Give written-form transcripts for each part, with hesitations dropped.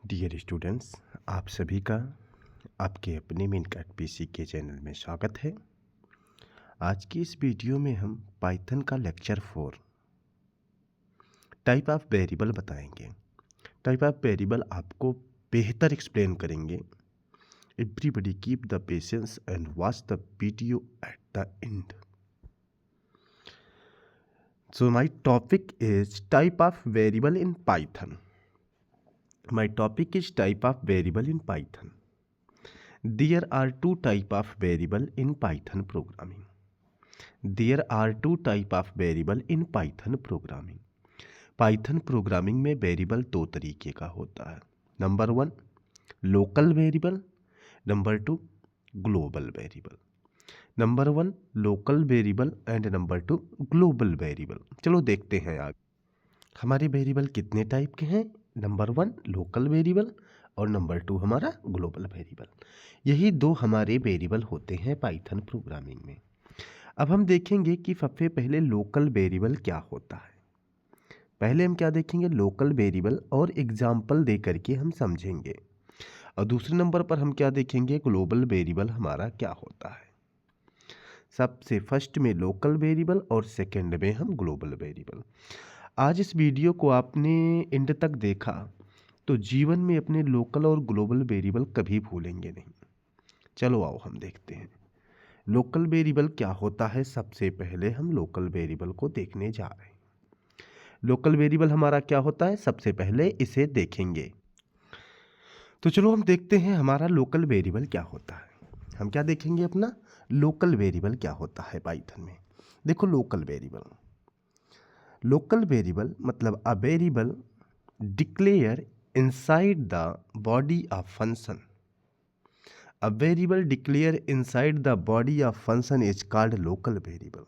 Dear students, आप सभी का आपके अपने मिनकट पीसी के चैनल में स्वागत है। आज की इस वीडियो में हम पाइथन का लेक्चर 4 टाइप ऑफ वेरिएबल बताएंगे। टाइप ऑफ वेरिएबल आपको बेहतर एक्सप्लेन करेंगे। Everybody keep the patience and watch the video at the end. So my topic is type of variable in Python. My topic is type of variable in Python. There are two type of variable in Python programming. There are two type of variable in Python programming. Python programming में variable दो तरीके का होता है। Number 1 local variable, number 2 global variable. Number 1 local variable and number 2 global variable. चलो देखते हैं आगे हमारे वेरिएबल कितने टाइप के हैं। नंबर 1 लोकल वेरिएबल और नंबर 2 हमारा ग्लोबल वेरिएबल। यही दो हमारे वेरिएबल होते हैं पाइथन प्रोग्रामिंग में। अब हम देखेंगे कि सबसे पहले लोकल वेरिएबल क्या होता है। पहले हम क्या देखेंगे, लोकल वेरिएबल, और एग्जाम्पल दे करके हम समझेंगे। और दूसरे नंबर पर हम क्या देखेंगे, ग्लोबल वेरिएबल हमारा क्या होता है। सबसे फर्स्ट में लोकल वेरिएबल और सेकेंड में हम ग्लोबल वेरिएबल। आज इस वीडियो को आपने एंड तक देखा तो जीवन में अपने लोकल और ग्लोबल वेरिएबल कभी भूलेंगे नहीं। चलो आओ हम देखते हैं लोकल वेरिएबल क्या होता है। सबसे पहले हम लोकल वेरिएबल को देखने जा रहे हैं। लोकल वेरिएबल हमारा क्या होता है, सबसे पहले इसे देखेंगे। तो चलो हम देखते हैं हमारा लोकल वेरिएबल क्या होता है। हम क्या देखेंगे, अपना लोकल वेरिएबल क्या होता है पाइथन में। देखो लोकल वेरिएबल, लोकल वेरिएबल मतलब a variable declare inside the body of function. A variable declare inside the body of function is called local variable.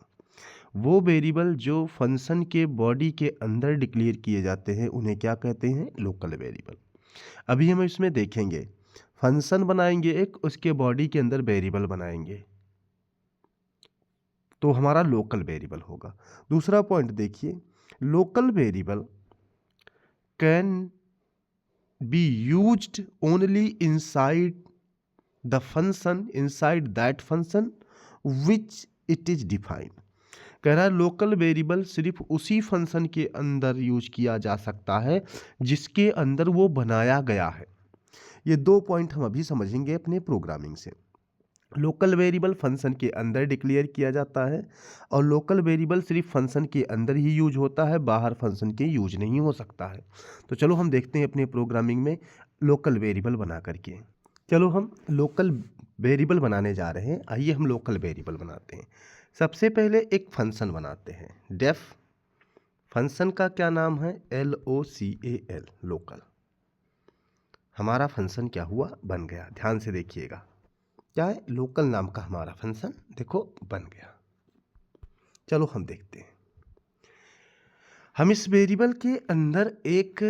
वो वेरिएबल जो फंक्शन के बॉडी के अंदर डिक्लेयर किए जाते हैं उन्हें क्या कहते हैं, लोकल वेरिएबल। अभी हम इसमें देखेंगे फंक्शन बनाएंगे एक, उसके बॉडी के अंदर वेरिएबल बनाएंगे तो हमारा लोकल वेरिएबल होगा। दूसरा पॉइंट देखिए, local variable can be used only inside the function, inside that function which it is defined. कह रहा है लोकल वेरिएबल सिर्फ उसी फंक्शन के अंदर यूज किया जा सकता है जिसके अंदर वो बनाया गया है। ये दो पॉइंट हम अभी समझेंगे अपने प्रोग्रामिंग से। लोकल वेरिएबल फंक्शन के अंदर डिक्लेयर किया जाता है और लोकल वेरिएबल सिर्फ फंक्शन के अंदर ही यूज होता है, बाहर फंक्शन के यूज नहीं हो सकता है। तो चलो हम देखते हैं अपने प्रोग्रामिंग में लोकल वेरिएबल बना करके। चलो हम लोकल वेरिएबल बनाने जा रहे हैं। आइए हम लोकल वेरिएबल बनाते हैं। सबसे पहले एक फंक्शन बनाते हैं डेफ। फंक्शन का क्या नाम है, LOCAL, लोकल। हमारा फंक्शन क्या हुआ, बन गया। ध्यान से देखिएगा, क्या है, लोकल नाम का हमारा फंक्शन देखो बन गया। चलो हम देखते हैं। हम इस वेरिएबल के अंदर एक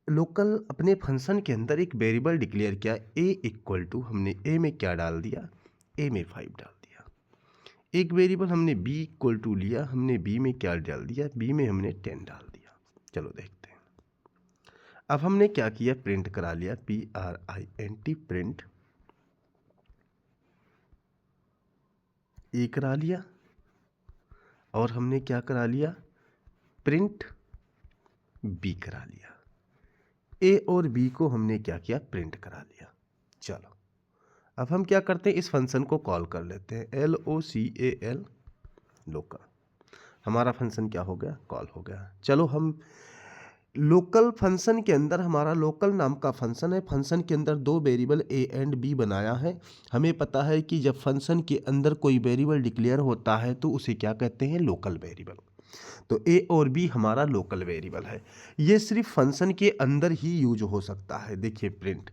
लोकल, अपने फंक्शन के अंदर एक वेरिएबल डिक्लेयर किया a इक्वल टू, हमने a में क्या डाल दिया, a में 5 डाल दिया। एक वेरिएबल हमने b इक्वल टू लिया, हमने b में क्या डाल दिया, b में हमने 10 डाल दिया। चलो देखते हैं। अब हमने क्या किया, प्रिंट करा लिया, PRINT, प्रिंट ए करा लिया, और हमने क्या करा लिया, प्रिंट बी करा लिया। ए और बी को हमने क्या किया, प्रिंट करा लिया। चलो अब हम क्या करते हैं, इस फंक्शन को कॉल कर लेते हैं, LOCAL, लोकल। हमारा फंक्शन क्या हो गया, कॉल हो गया। चलो हम लोकल फंक्शन के अंदर, हमारा लोकल नाम का फंक्शन है, फंक्शन के अंदर दो वेरिएबल a एंड b बनाया है। हमें पता है कि जब फंक्शन के अंदर कोई वेरिएबल डिक्लेयर होता है तो उसे क्या कहते हैं, लोकल वेरिएबल। तो a और b हमारा लोकल वेरिएबल है। ये सिर्फ फंक्शन के अंदर ही यूज हो सकता है। देखिए प्रिंट,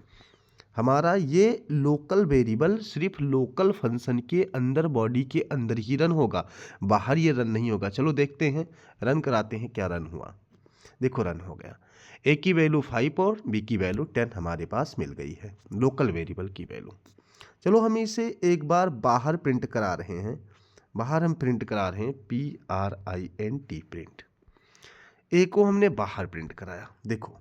हमारा ये लोकल वेरिएबल सिर्फ लोकल फंक्शन के अंदर, बॉडी के अंदर ही रन होगा, बाहर ये रन नहीं होगा। चलो देखते हैं, रन कराते हैं, क्या रन हुआ। देखो रन हो गया। a की वैल्यू 5 और b की वैल्यू 10 हमारे पास मिल गई है, लोकल वेरिएबल की वैल्यू। चलो हम इसे एक बार बाहर प्रिंट करा रहे हैं। बाहर हम प्रिंट करा रहे हैं PRINT, प्रिंट। a को हमने बाहर प्रिंट कराया। देखो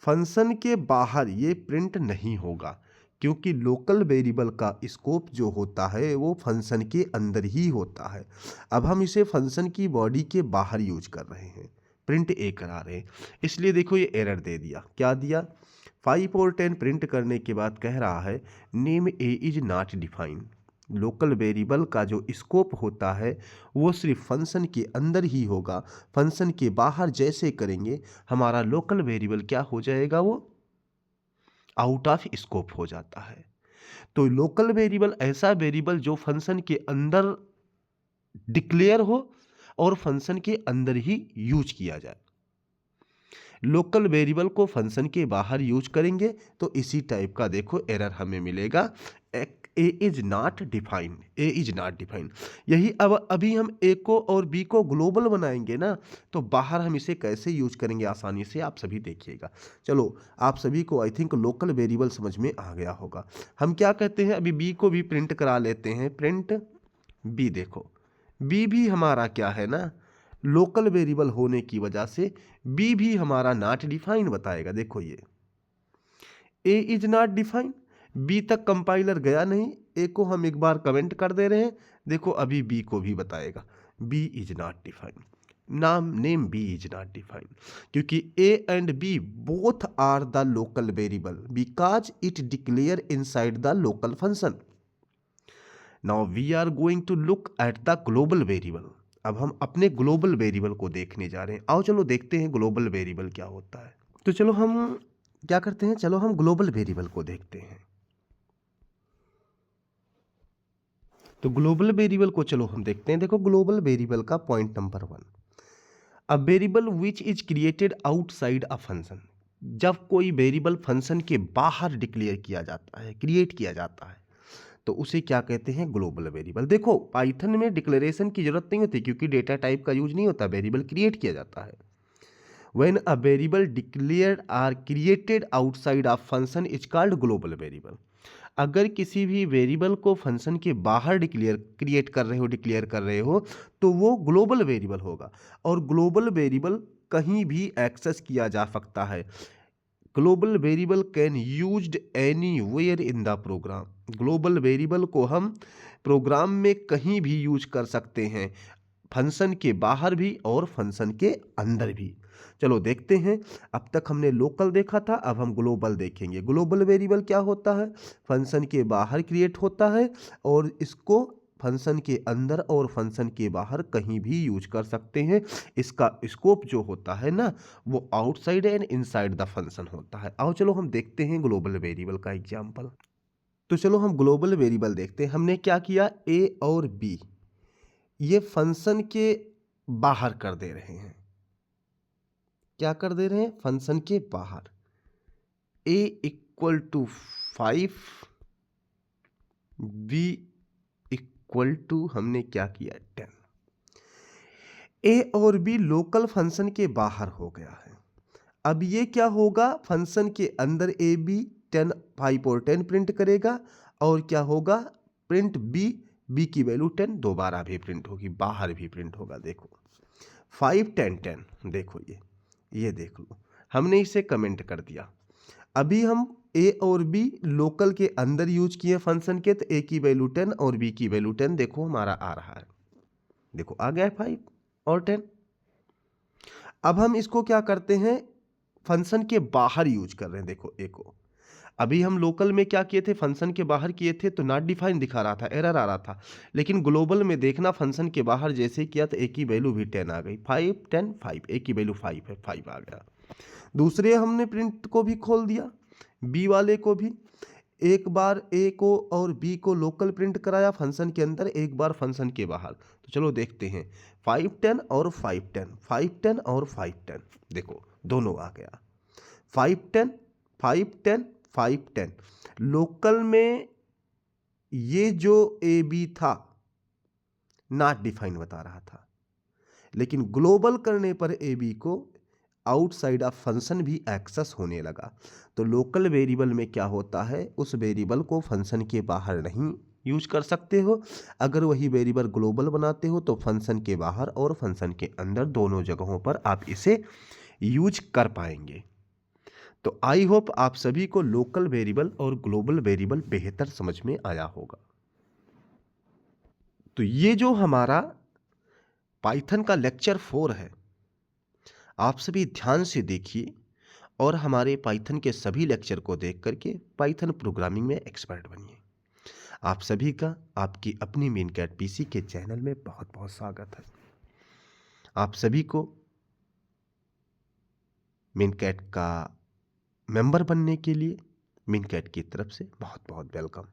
फंक्शन के बाहर ये प्रिंट नहीं होगा, क्योंकि लोकल वेरिएबल का स्कोप जो होता है वो फंक्शन के अंदर ही होता है। अब हम इसे फंक्शन की बॉडी के बाहर यूज कर रहे हैं, प्रिंट ए करा रहे हैं, इसलिए देखो ये एरर दे दिया। क्या दिया? 5 और 10 प्रिंट करने के बाद कह रहा है name A is not defined. Local variable का जो स्कोप होता है वो सिर्फ फंक्शन के अंदर ही होगा, फंक्शन के बाहर जैसे करेंगे हमारा लोकल वेरिएबल क्या हो जाएगा, वो आउट ऑफ स्कोप हो जाता है। तो लोकल वेरिएबल ऐसा वेरिएबल जो फंक्शन के अंदर डिक्लेयर हो और फंक्शन के अंदर ही यूज किया जाए। लोकल वेरिएबल को फंक्शन के बाहर यूज करेंगे तो इसी टाइप का देखो एरर हमें मिलेगा, a is not defined, a is not defined. यही अब अभी हम ए को और बी को ग्लोबल बनाएंगे ना, तो बाहर हम इसे कैसे यूज करेंगे आसानी से आप सभी देखिएगा। चलो आप सभी को आई थिंक लोकल वेरिएबल समझ में आ गया होगा। हम क्या कहते हैं, अभी बी को भी प्रिंट करा लेते हैं, प्रिंट बी। देखो बी भी हमारा क्या है ना, लोकल वेरिएबल होने की वजह से बी भी हमारा नॉट डिफाइंड बताएगा। देखो ये ए इज नॉट डिफाइंड, बी तक कंपाइलर गया नहीं, ए को हम एक बार कमेंट कर दे रहे हैं। देखो अभी बी को भी बताएगा b is not defined, name b is not defined, क्योंकि a and b both are the local variable because it declare inside the local function. Now we are going to look at the global variable. अब हम अपने global variable को देखने जा रहे हैं। आओ चलो देखते हैं ग्लोबल वेरिएबल क्या होता है। तो चलो हम क्या करते हैं, चलो हम ग्लोबल वेरिएबल को देखते हैं। तो ग्लोबल वेरिएबल को चलो हम देखते हैं। देखो ग्लोबल वेरिएबल का point number 1, a variable which is created outside a function. जब कोई वेरिएबल फंक्शन के बाहर डिक्लेयर किया जाता है, क्रिएट किया जाता है, तो उसे क्या कहते हैं, ग्लोबल वेरिएबल। देखो पाइथन में डिक्लेरेशन की जरूरत नहीं होती, क्योंकि डेटा टाइप का यूज नहीं होता, वेरिएबल क्रिएट किया जाता है। When a variable declared or created outside of function is called global variable. अगर किसी भी वेरिएबल को फंक्शन के बाहर क्रिएट कर रहे हो, डिक्लेयर कर रहे हो, तो वो ग्लोबल वेरिएबल होगा। और ग्लोबल वेरिएबल कहीं भी एक्सेस किया जा सकता है। Global variable can used anywhere in the program. Global variable को हम प्रोग्राम में कहीं भी यूज कर सकते हैं, फंक्शन के बाहर भी और फंक्शन के अंदर भी। चलो देखते हैं, अब तक हमने लोकल देखा था, अब हम ग्लोबल देखेंगे। ग्लोबल वेरिएबल क्या होता है, फंक्शन के बाहर क्रिएट होता है और इसको फंक्शन के अंदर और फंक्शन के बाहर कहीं भी यूज कर सकते हैं। इसका स्कोप जो होता है ना, वो outside and inside the function होता है। आओ चलो हम देखते हैं ग्लोबल वेरिएबल का एग्जाम्पल। तो चलो हम ग्लोबल वेरिएबल देखते हैं। हमने क्या किया, ए और बी ये फंक्शन के बाहर कर दे रहे हैं। क्या कर दे रहे हैं, फंक्शन के बाहर। a equal to 5, b equal to हमने क्या किया 10। a और b लोकल फंक्शन के बाहर हो गया है। अब ये क्या होगा, फंक्शन के अंदर a b 10 5 और 10 प्रिंट करेगा, और क्या होगा, प्रिंट b की वैल्यू 10 दोबारा भी प्रिंट होगी, बाहर भी प्रिंट होगा। देखो 5 10 10, देखो ये देख लो, हमने इसे कमेंट कर दिया। अभी हम a और b लोकल के अंदर यूज किए फंक्शन के, तो a की वैल्यू 10 और b की वैल्यू 10 देखो हमारा आ रहा है। देखो आ गया 5 और 10। अब हम इसको क्या करते हैं, फंक्शन के बाहर यूज कर रहे हैं। देखो a को अभी हम लोकल में क्या किए थे, फंक्शन के बाहर किए थे तो नॉट डिफाइंड दिखा रहा था, एरर आ रहा था। लेकिन ग्लोबल में देखना, फंक्शन के बाहर जैसे किया तो a की वैल्यू भी 10 आ गई, 5 10 5, a की वैल्यू 5 है, 5 आ गया। दूसरे हमने प्रिंट को भी खोल दिया, b वाले को भी। एक बार a को और b को लोकल प्रिंट कराया फंक्शन के अंदर, एक बार फंक्शन के बाहर। तो चलो देखते हैं, 5 10 और 5 10, 5 10 और 5 10, देखो दोनों आ गया, 5 10 5 10 5 10। लोकल में ये जो ए बी था नॉट डिफाइंड बता रहा था, लेकिन ग्लोबल करने पर ए बी को आउटसाइड ऑफ फंक्शन भी एक्सेस होने लगा। तो लोकल वेरिएबल में क्या होता है, उस वेरिएबल को फंक्शन के बाहर नहीं यूज कर सकते हो। अगर वही वेरिएबल ग्लोबल बनाते हो तो फंक्शन के बाहर और फंक्शन के अंदर दोनों जगहों पर आप इसे यूज कर पाएंगे। तो आई होप आप सभी को लोकल वेरिएबल और ग्लोबल वेरिएबल बेहतर समझ में आया होगा। तो ये जो हमारा पाइथन का लेक्चर 4 है, आप सभी ध्यान से देखिए और हमारे पाइथन के सभी लेक्चर को देख करके पाइथन प्रोग्रामिंग में एक्सपर्ट बनिए। आप सभी का आपकी अपनी मीनकैट पीसी के चैनल में बहुत बहुत स्वागत है। आप सभी को मीनकैट का मेंबर बनने के लिए मीनकैट की तरफ से बहुत बहुत वेलकम।